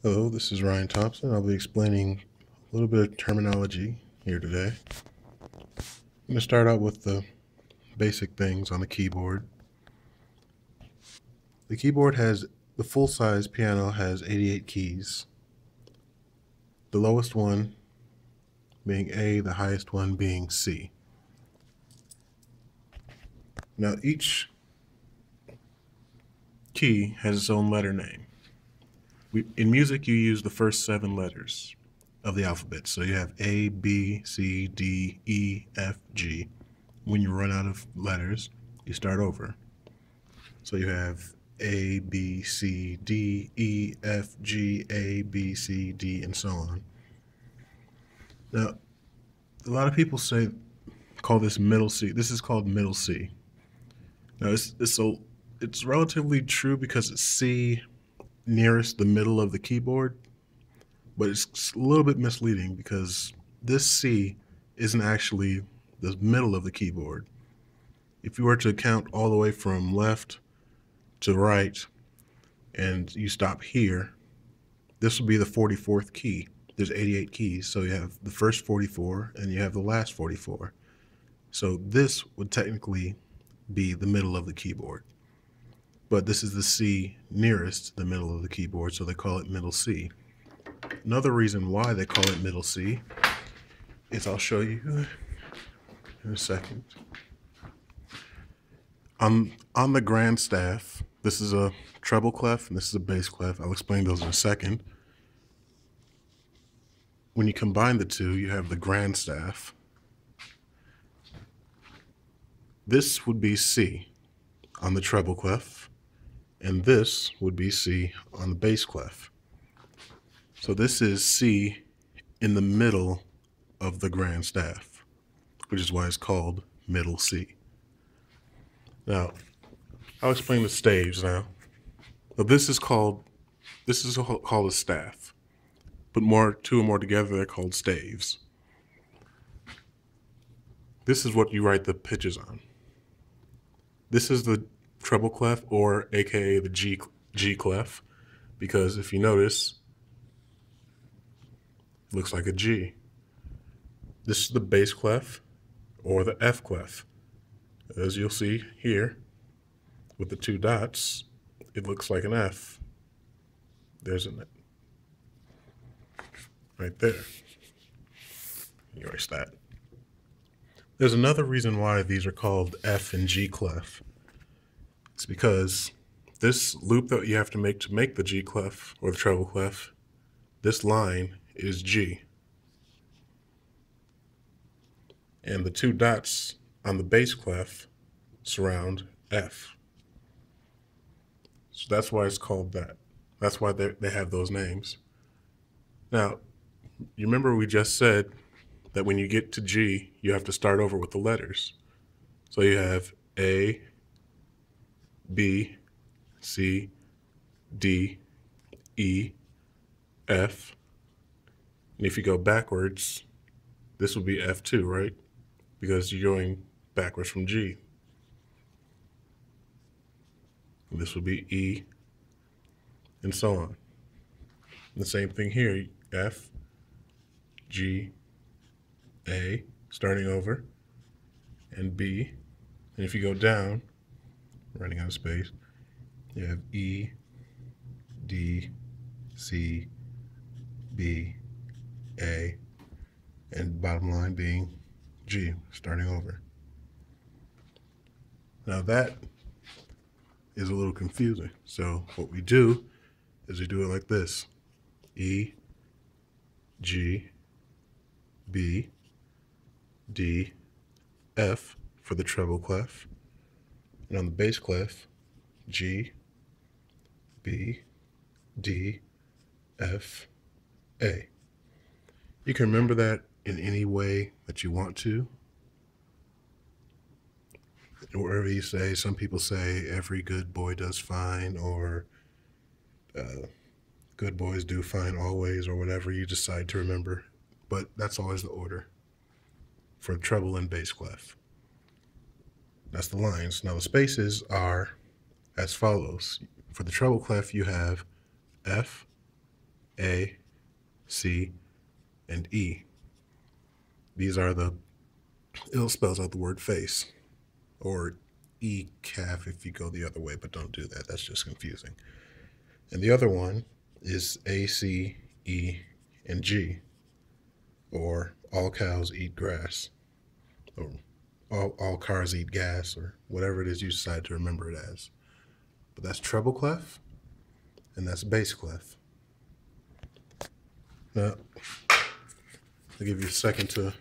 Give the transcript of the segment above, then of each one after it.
Hello, this is Ryan Thompson. I'll be explaining a little bit of terminology here today. I'm going to start out with the basic things on the keyboard. The keyboard has, the full-size piano has 88 keys. The lowest one being A, the highest one being C. Now each key has its own letter name. In music, you use the first 7 letters of the alphabet. So you have A, B, C, D, E, F, G. When you run out of letters, you start over. So you have A, B, C, D, E, F, G, A, B, C, D, and so on. Now, a lot of people call this middle C. This is called middle C. Now, it's relatively true because it's C nearest the middle of the keyboard, but it's a little bit misleading because this C isn't actually the middle of the keyboard. If you were to count all the way from left to right and you stop here, this will be the 44th key. There's 88 keys, so you have the first 44 and you have the last 44. So this would technically be the middle of the keyboard. But this is the C nearest the middle of the keyboard, so they call it middle C. Another reason why they call it middle C is I'll show you in a second. On the grand staff, this is a treble clef and this is a bass clef. I'll explain those in a second. When you combine the two, you have the grand staff. This would be C on the treble clef, and this would be C on the bass clef. So this is C in the middle of the grand staff, which is why it's called middle C. Now, I'll explain the staves now. Now this is called a staff, but two or more together, they're called staves. This is what you write the pitches on. This is the treble clef, or AKA the G clef, because if you notice, it looks like a G. This is the bass clef, or the F clef. As you'll see here, with the 2 dots, it looks like an F. There's an right there. You erase that. There's another reason why these are called F and G clef. It's because this loop that you have to make the G clef or the treble clef, this line is G. And the 2 dots on the bass clef surround F. So that's why it's called that. That's why they have those names. Now, you remember we just said that when you get to G, you have to start over with the letters. So you have A, B, C, D, E, F. And if you go backwards, this will be F2, right? Because you're going backwards from G. And this will be E, and so on. And the same thing here, F, G, A, starting over, and B. And if you go down, running out of space, you have E, D, C, B, A, and bottom line being G, starting over. Now that is a little confusing. So what we do is we do it like this. E, G, B, D, F for the treble clef. And on the bass clef, G, B, D, F, A. You can remember that in any way that you want to. Wherever you say, some people say every good boy does fine, or good boys do fine always, or whatever you decide to remember. But that's always the order for treble and bass clef. That's the lines. Now the spaces are as follows. For the treble clef, you have F, A, C, and E. These are it spells out the word face, or E calf if you go the other way, but don't do that. That's just confusing. And the other one is A, C, E, and G, or all cows eat grass, or all cars eat gas, or whatever it is you decide to remember it as. But that's treble clef, and that's bass clef. Now, I'll give you a second to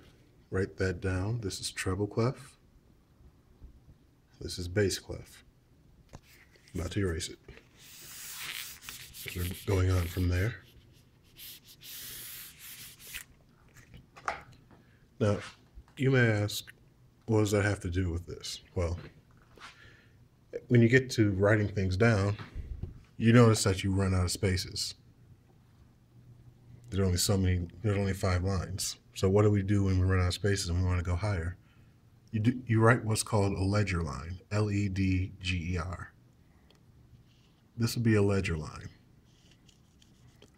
write that down. This is treble clef. This is bass clef. I'm about to erase it. We're going on from there. Now, you may ask, what does that have to do with this? Well, when you get to writing things down, you notice that you run out of spaces. There's only 5 lines. So what do we do when we run out of spaces and we want to go higher? You write what's called a ledger line, Ledger. This would be a ledger line,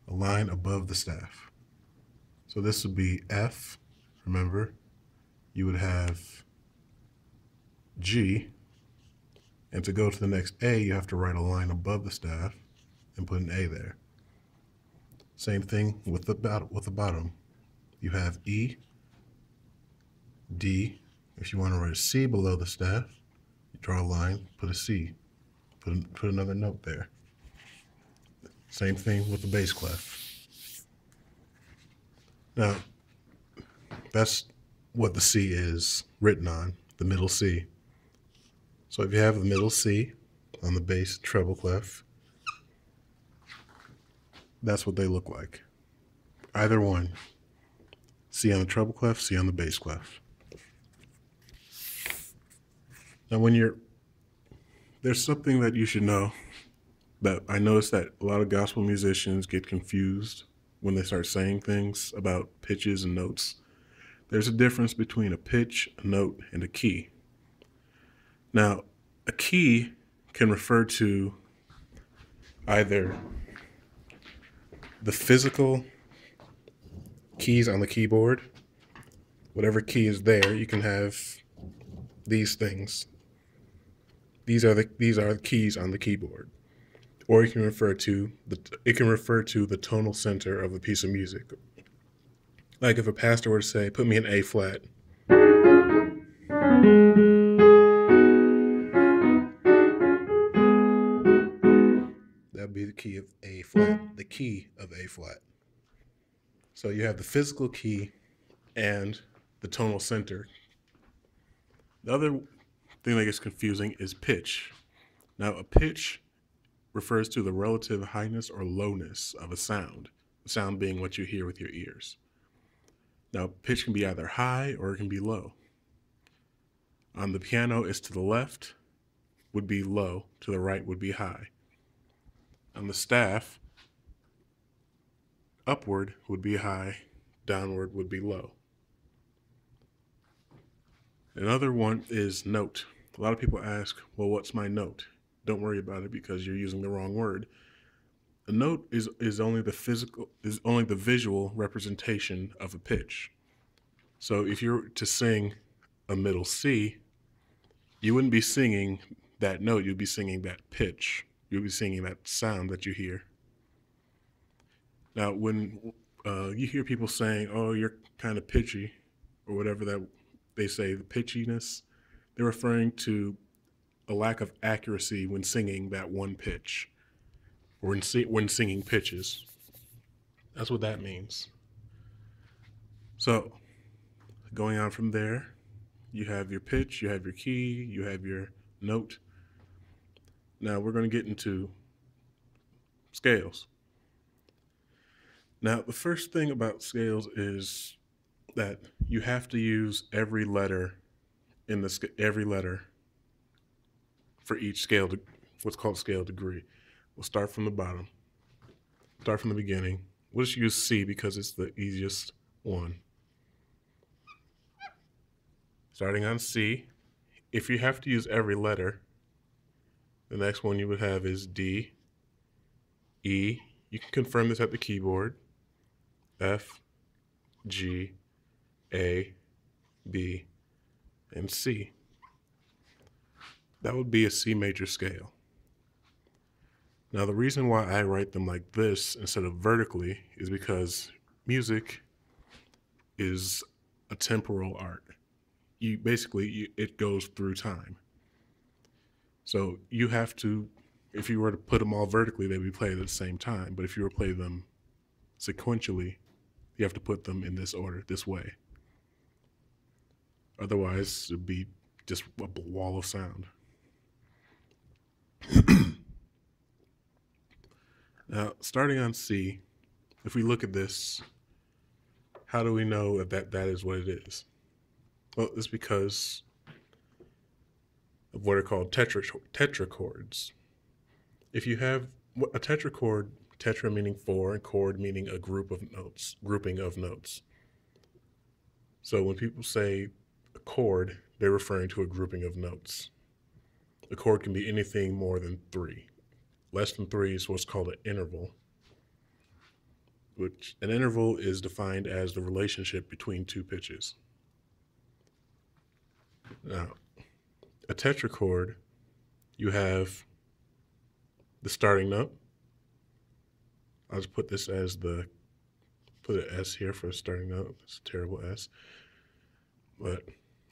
a line above the staff. So this would be F, remember, you would have G, and to go to the next A, you have to write a line above the staff and put an A there. Same thing with the bottom. You have E, D. If you want to write a C below the staff, you draw a line, put a C, put another note there. Same thing with the bass clef. Now, that's what the C is written on, the middle C. So if you have the middle C on the bass treble clef, that's what they look like. Either one. C on the treble clef, C on the bass clef. Now there's something that you should know that I noticed that a lot of gospel musicians get confused when they start saying things about pitches and notes. There's a difference between a pitch, a note, and a key. Now, a key can refer to either the physical keys on the keyboard. Whatever key is there, you can have these things. These are the keys on the keyboard. Or it can refer to the tonal center of a piece of music. Like if a pastor were to say, put me in A flat. That would be the key of A flat, the key of A flat. So you have the physical key and the tonal center. The other thing that gets confusing is pitch. Now, a pitch refers to the relative highness or lowness of a sound, the sound being what you hear with your ears. Now, pitch can be either high or it can be low. On the piano, it's to the left would be low, to the right would be high. On the staff, upward would be high, downward would be low. Another one is note. A lot of people ask, well, what's my note? Don't worry about it because you're using the wrong word. A note is only the visual representation of a pitch. So if you're to sing a middle C, you wouldn't be singing that note, you'd be singing that pitch. You'd be singing that sound that you hear. Now, when you hear people saying, oh, you're kind of pitchy, or whatever that they say, the pitchiness, they're referring to a lack of accuracy when singing that one pitch, or when singing pitches. That's what that means. So, going on from there, you have your pitch, you have your key, you have your note. Now we're going to get into scales. Now, the first thing about scales is that you have to use every letter for each scale, what's called scale degree. We'll start from the bottom, start from the beginning. We'll just use C because it's the easiest one. Starting on C, if you have to use every letter, the next one you would have is D, E, You can confirm this at the keyboard. F, G, A, B, and C. That would be a C major scale. Now, the reason why I write them like this instead of vertically is because music is a temporal art. It goes through time. So you have to, if you were to put them all vertically, they'd be played at the same time. But if you were to play them sequentially, you have to put them in this order, this way. Otherwise, it'd be just a wall of sound. Now, starting on C, if we look at this, how do we know that is what it is? Well, it's because of what are called tetrachords. If you have a tetrachord, tetra meaning four, and chord meaning a grouping of notes. So when people say a chord, they're referring to a grouping of notes. A chord can be anything more than three. Less than three is what's called an interval, which an interval is defined as the relationship between two pitches. Now, a tetrachord, you have the starting note. I'll just put this as put an S here for a starting note. It's a terrible S. But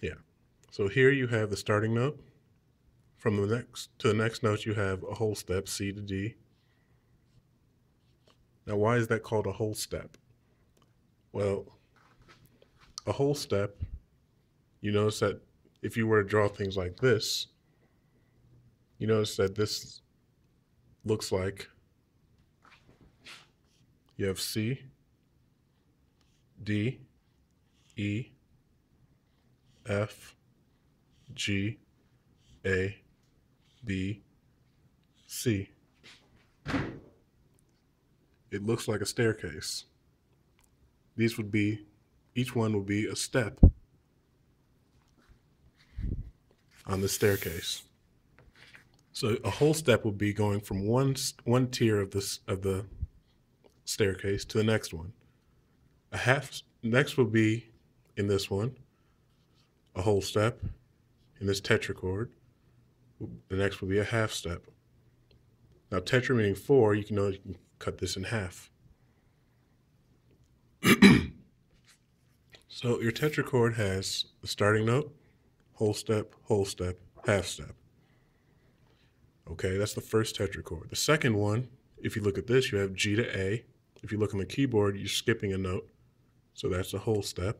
yeah. So here you have the starting note. From the next note, you have a whole step, C to D. Now, why is that called a whole step? Well, a whole step, you notice that if you were to draw things like this, you notice that this looks like you have C, D, E, F, G, A, B, C. It looks like a staircase. Each one would be a step on the staircase. So a whole step would be going from one tier of the staircase to the next one. Next would be in this one, a whole step. In this tetrachord, the next will be a half step. Now, tetra meaning four, you can cut this in half. So your tetrachord has the starting note, whole step, half step. Okay, that's the first tetrachord. The second one, if you look at this, you have G to A. If you look on the keyboard, you're skipping a note. So that's a whole step.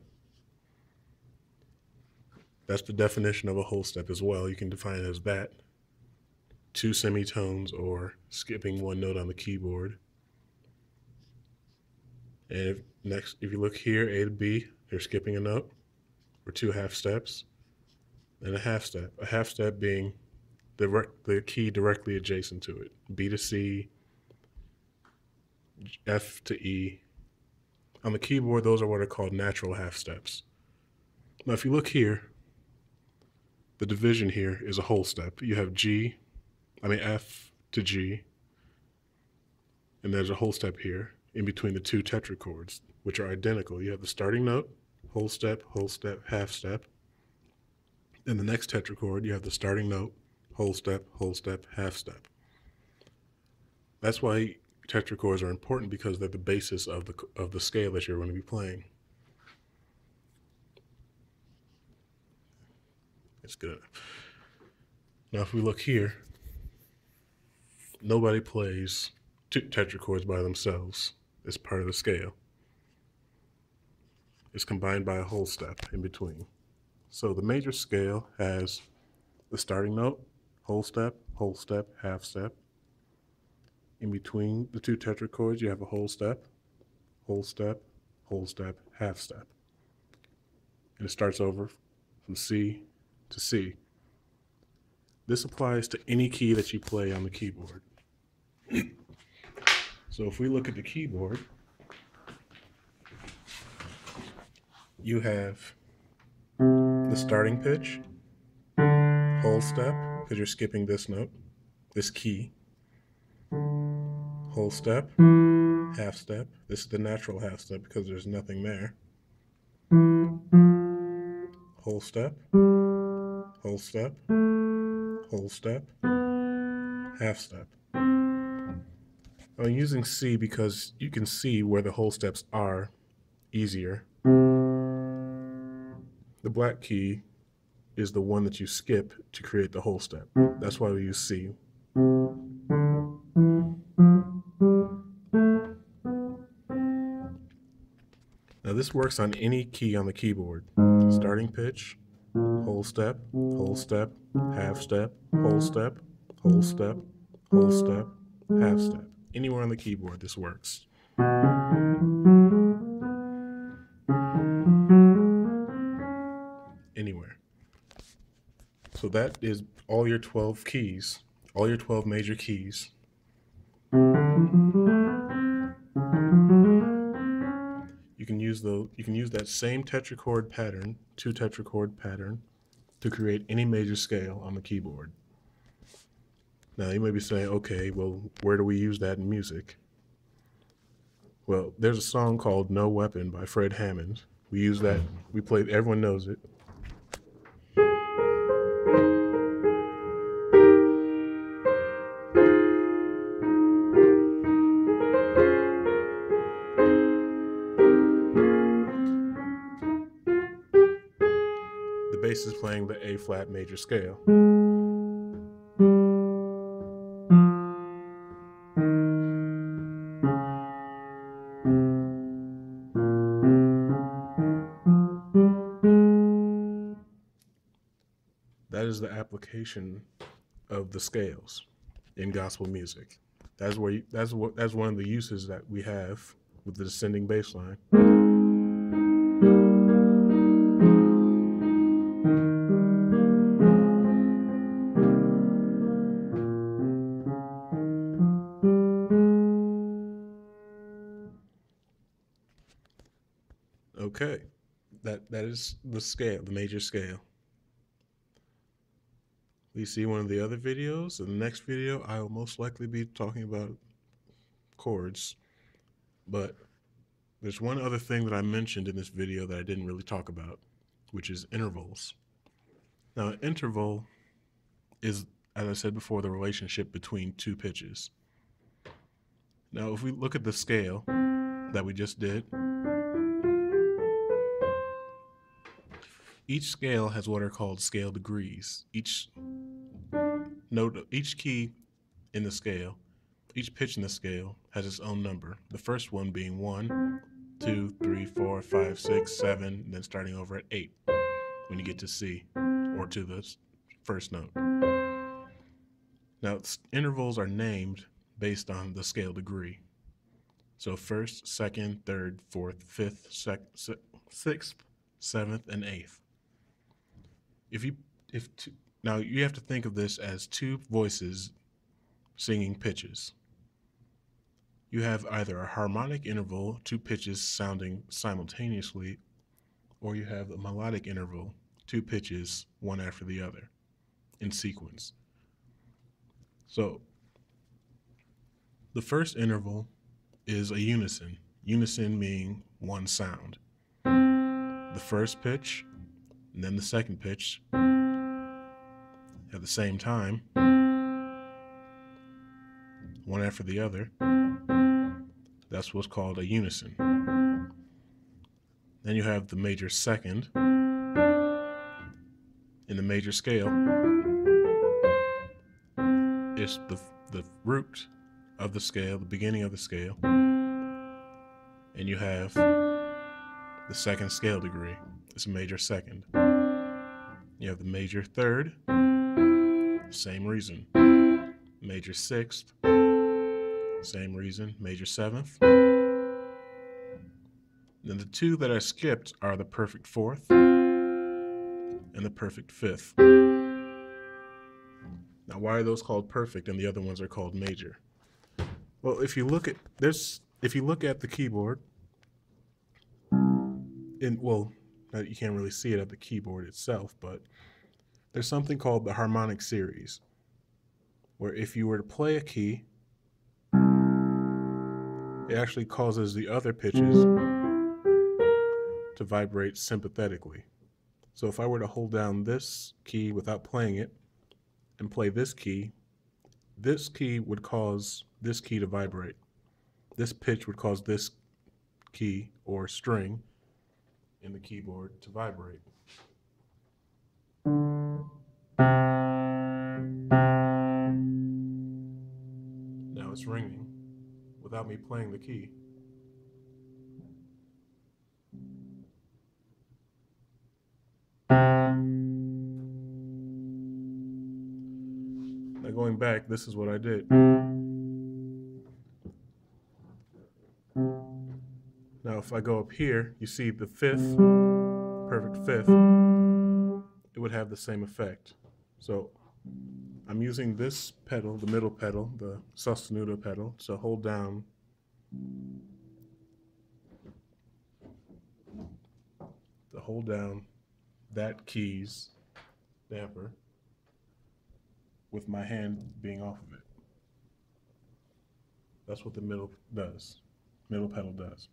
That's the definition of a whole step as well. You can define it as that. 2 semitones or skipping one note on the keyboard. And if you look here, A to B, they're skipping a note, or 2 half steps, and a half step. A half step being the key directly adjacent to it. B to C, F to E. On the keyboard, those are what are called natural half steps. Now, if you look here, the division here is a whole step. You have F to G, and there's a whole step here in between the 2 tetrachords, which are identical. You have the starting note, whole step, half step. In the next tetrachord, you have the starting note, whole step, half step. That's why tetrachords are important, because they're the basis of the scale that you're going to be playing. It's good enough. Now, if we look here, nobody plays 2 tetrachords by themselves. It's part of the scale. It's combined by a whole step in between. So the major scale has the starting note, whole step, half step. In between the 2 tetrachords, you have a whole step, half step. And it starts over from C to C. This applies to any key that you play on the keyboard. So if we look at the keyboard, you have the starting pitch, whole step, because you're skipping this note, this key, whole step, half step. This is the natural half step because there's nothing there. Whole step, whole step, whole step, half step. I'm using C because you can see where the whole steps are easier. The black key is the one that you skip to create the whole step. That's why we use C. Now this works on any key on the keyboard. Starting pitch, whole step, half step, whole step, whole step, whole step, half step. Anywhere on the keyboard this works. Anywhere. So that is all your 12 keys, all your 12 major keys. You can use that same tetrachord pattern, 2 tetrachord pattern, to create any major scale on the keyboard. Now you may be saying, okay, well, where do we use that in music? Well, there's a song called No Weapon by Fred Hammond. We use that, we play, everyone knows it. The bass is playing the A flat major scale. That is the application of the scales in gospel music. That's one of the uses that we have with the descending bass line. Okay, that is the scale, the major scale. Please see one of the other videos. In the next video, I will most likely be talking about chords, but there's one other thing that I mentioned in this video that I didn't really talk about, which is intervals. Now, an interval is, as I said before, the relationship between two pitches. Now, if we look at the scale that we just did, each scale has what are called scale degrees. Each key in the scale, each pitch in the scale has its own number. The first one being 1, 2, 3, 4, 5, 6, 7, and then starting over at 8 when you get to C or to the first note. Now, intervals are named based on the scale degree. So first, second, third, fourth, fifth, sixth, seventh, and eighth. Now you have to think of this as two voices singing pitches. You have either a harmonic interval, two pitches sounding simultaneously, or you have a melodic interval, two pitches, one after the other, in sequence. So the first interval is a unison, unison meaning one sound. The first pitch and then the second pitch at the same time, one after the other. That's what's called a unison. Then you have the major second in the major scale. It's the root of the scale, the beginning of the scale, and you have the second scale degree. It's a major second. You have the major third, same reason. Major sixth, same reason. Major seventh. Then the two that are skipped are the perfect fourth and the perfect fifth. Now, why are those called perfect and the other ones are called major? Well, if you look at the keyboard, you can't really see it at the keyboard itself, but there's something called the Harmonic Series, where if you were to play a key it actually causes the other pitches to vibrate sympathetically. So if I were to hold down this key without playing it and play this key would cause this key to vibrate. This pitch would cause this key or string in the keyboard to vibrate. Now it's ringing without me playing the key. Now going back, this is what I did. Now if I go up here, you see the fifth, perfect fifth, it would have the same effect. So I'm using this pedal, the middle pedal, the Sostenuto pedal, to hold down that key's damper with my hand being off of it. That's what the middle does. Middle pedal does.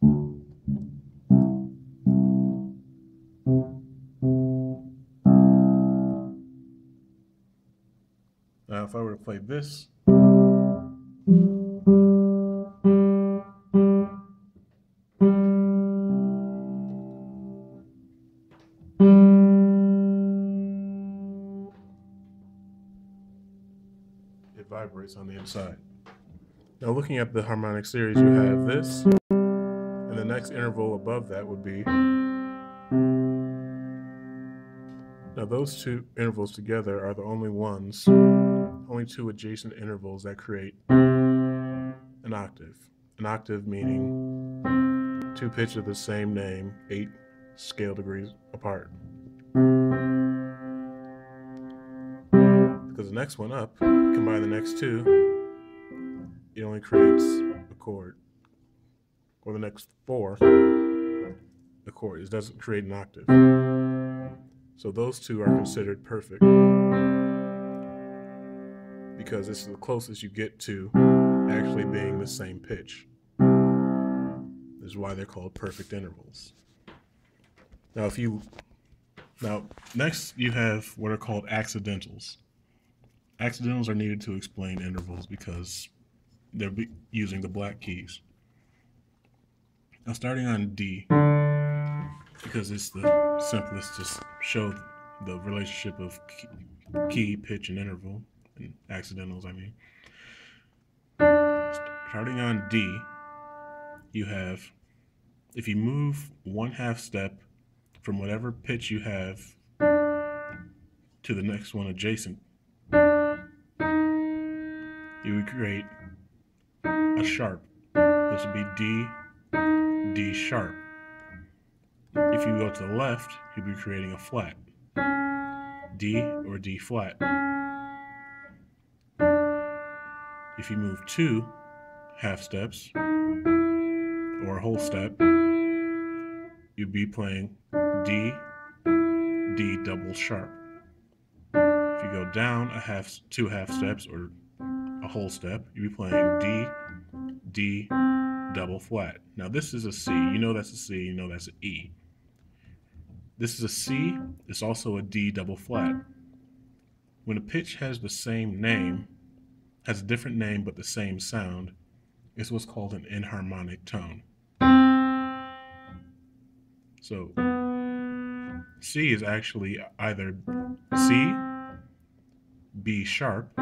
Now if I were to play this, it vibrates on the inside. Now looking at the harmonic series, you have this, and the next interval above that would be. Now those two intervals together are the only two adjacent intervals that create an octave. An octave meaning two pitches of the same name, 8 scale degrees apart. Because the next one up, combine the next two, it only creates a chord. Or the next 4, a chord. It doesn't create an octave. So those two are considered perfect because it's the closest you get to actually being the same pitch. This is why they're called perfect intervals. Now next you have what are called accidentals. Accidentals are needed to explain intervals because they're using the black keys. Now starting on D, because it's the simplest to show the relationship of key, pitch, and interval, and accidentals, I mean. Starting on D, you have, if you move 1/2 step from whatever pitch you have to the next one adjacent, you would create a sharp. This would be D, D sharp. If you go to the left, you'll be creating a flat, D or D flat. If you move 2 half steps or a whole step, you'd be playing D, D double sharp. If you go down 2 half steps or a whole step, you'd be playing D, D double flat. Now this is a C. You know that's a C. You know that's an E. This is a C. It's also a D double flat. When a pitch has the same name, has a different name but the same sound, it's what's called an enharmonic tone. So C is actually either C, B sharp,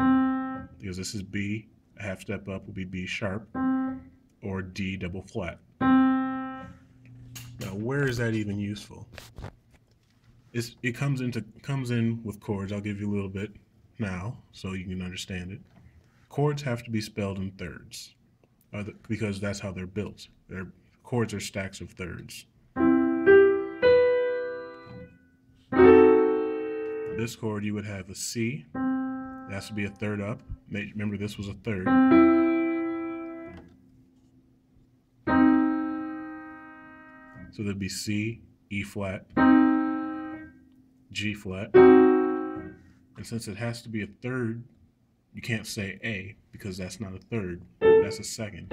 because this is B, a half step up will be B sharp, or D double flat. Now where is that even useful? It comes in with chords. I'll give you a little bit now so you can understand it. Chords have to be spelled in thirds because that's how they're built. Chords are stacks of thirds. This chord, you would have a C. It has to be a third up. Remember, this was a third. So there'd be C, E flat, G flat, and since it has to be a third, you can't say A because that's not a third, that's a second.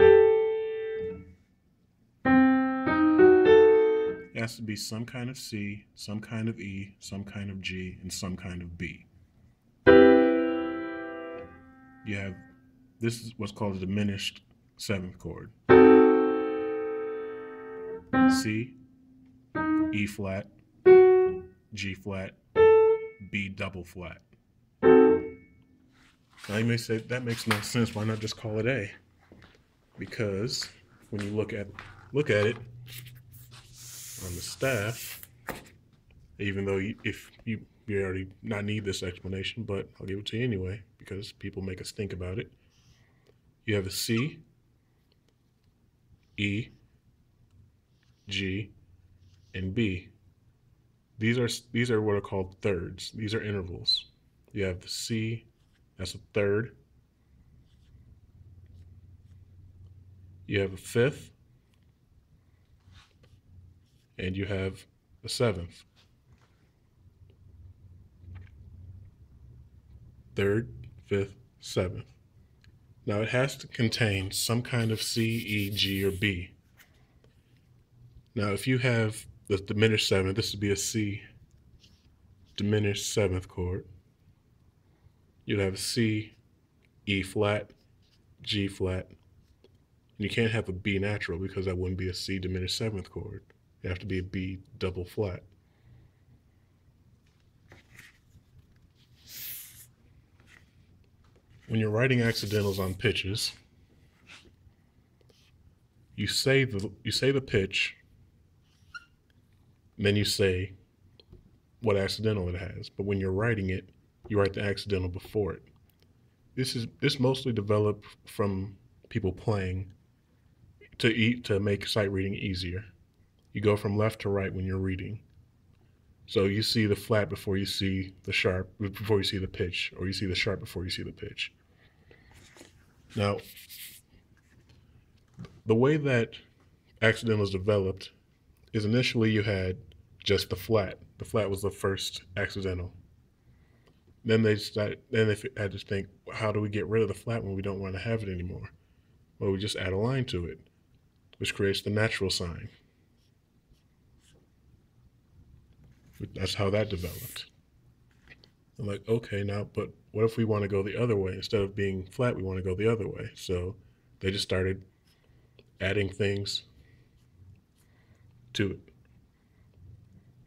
has to be some kind of C, some kind of E, some kind of G, and some kind of B. You have, this is what's called a diminished seventh chord. C, E flat, G flat, B double flat. Now you may say, that makes no sense, why not just call it A? Because when you look at it on the staff, even though you already not need this explanation, but I'll give it to you anyway, because people make us think about it. You have a C, E, G, and B. These are what are called thirds. These are intervals. You have the C, that's a third. You have a fifth, and you have a seventh. Third, fifth, seventh. Now it has to contain some kind of C, E, G, or B. Now if you have the diminished seventh, this would be a C diminished seventh chord. You'd have C, E flat, G flat. And you can't have a B natural because that wouldn't be a C diminished seventh chord. It have to be a B double flat. When you're writing accidentals on pitches, you say the pitch, and then you say what accidental it has. But when you're writing it, you write the accidental before it. This mostly developed from people playing to make sight reading easier. You go from left to right when you're reading. So you see the flat before you see the sharp, before you see the pitch, or you see the sharp before you see the pitch. Now, the way that accidentals developed is initially you had just the flat. The flat was the first accidental. Then they had to think, how do we get rid of the flat when we don't want to have it anymore? Well, we just add a line to it, which creates the natural sign. That's how that developed. I'm like, okay, now, but what if we want to go the other way? Instead of being flat, we want to go the other way. So they just started adding things to it.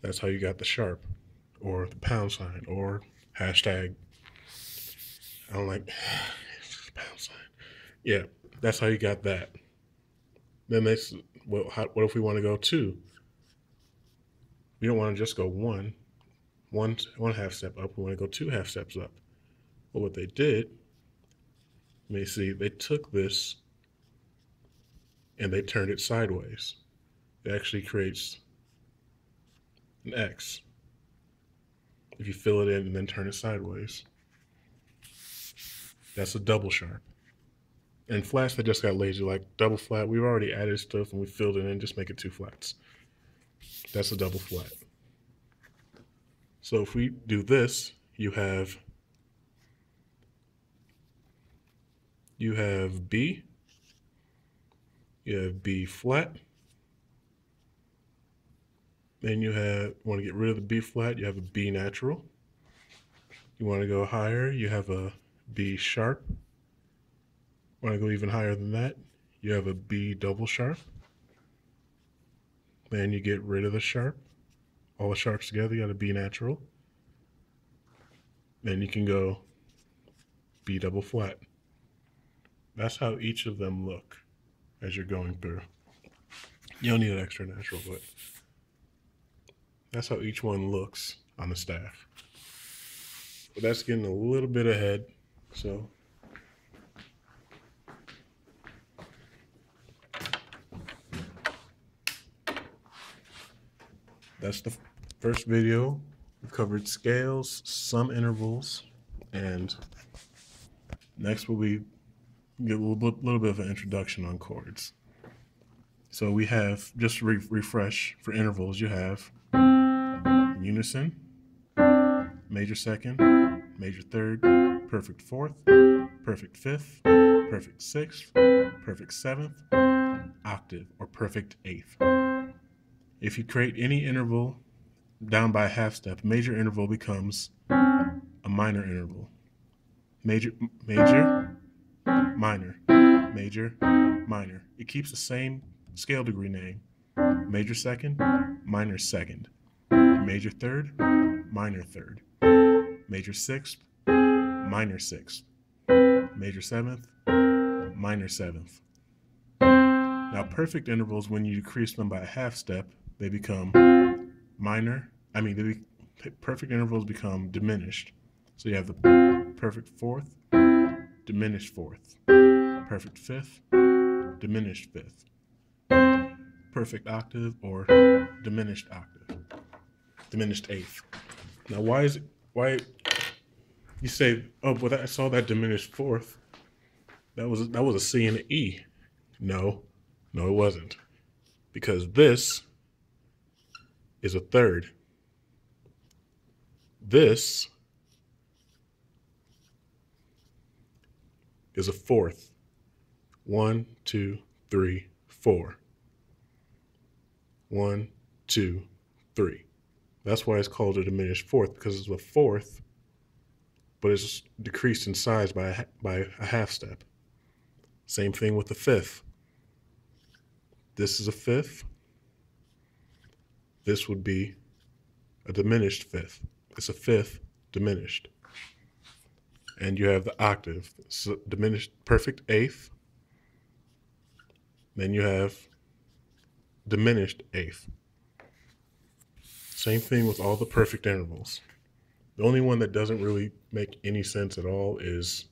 That's how you got the sharp, or the pound sign, or hashtag. I don't like pound sign. Yeah, that's how you got that. Then they said, well, what if we want to go two? We don't want to just go one half step up. We want to go 2 half steps up. Well, what they did, you may see, they took this and they turned it sideways. It actually creates an X if you fill it in and then turn it sideways. That's a double sharp. And flats, they just got lazy, like double flat. We've already added stuff and we filled it in, just make it 2 flats. That's a double flat. So if we do this, you have B, you have B flat, then you want to get rid of the B flat, you have a B natural. You want to go higher, you have a B sharp. Want to go even higher than that, you have a B double sharp. Then you get rid of the sharp. All the sharps together, you got a B natural. Then you can go B double flat. That's how each of them look as you're going through. You don't need an extra natural, but that's how each one looks on the staff. But that's getting a little bit ahead, so that's the first video. We covered scales, some intervals, and next we'll get a little bit of an introduction on chords. So we have, just to refresh, for intervals, you have unison, major second, major third, perfect fourth, perfect fifth, perfect sixth, perfect seventh, octave, or perfect eighth. And If you create any interval down by a half step, major interval becomes a minor interval. Major, minor, major, minor. It keeps the same scale degree name. Major second, minor second. Major third, minor third. Major sixth, minor sixth. Major seventh, minor seventh. Now, perfect intervals, when you decrease them by a half step, they become perfect intervals become diminished. So you have the perfect fourth, diminished fourth, perfect fifth, diminished fifth, perfect octave or diminished octave, diminished eighth. Now, why you say, oh, but I saw that diminished fourth. That was a C and an E. No, it wasn't, because this is a third. This is a fourth. 1, 2, 3, 4. 1, 2, 3. That's why it's called a diminished fourth, because it's a fourth, but it's decreased in size by a half step. Same thing with the fifth. This is a fifth. This would be a diminished fifth. It's a fifth diminished. And you have the octave, so diminished perfect eighth. Then you have diminished eighth. Same thing with all the perfect intervals. The only one that doesn't really make any sense at all is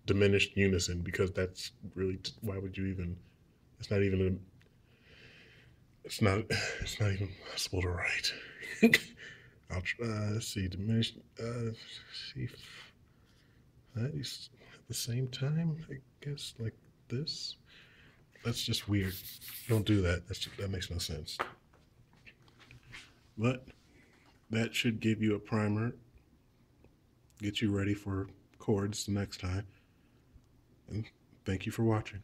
diminished unison, because that's really, why would you even, it's not even possible to write. I'll try, see, diminished, see, that is at the same time, I guess, like this. That's just weird. Don't do that. That makes no sense. But that should give you a primer, get you ready for chords the next time. And thank you for watching.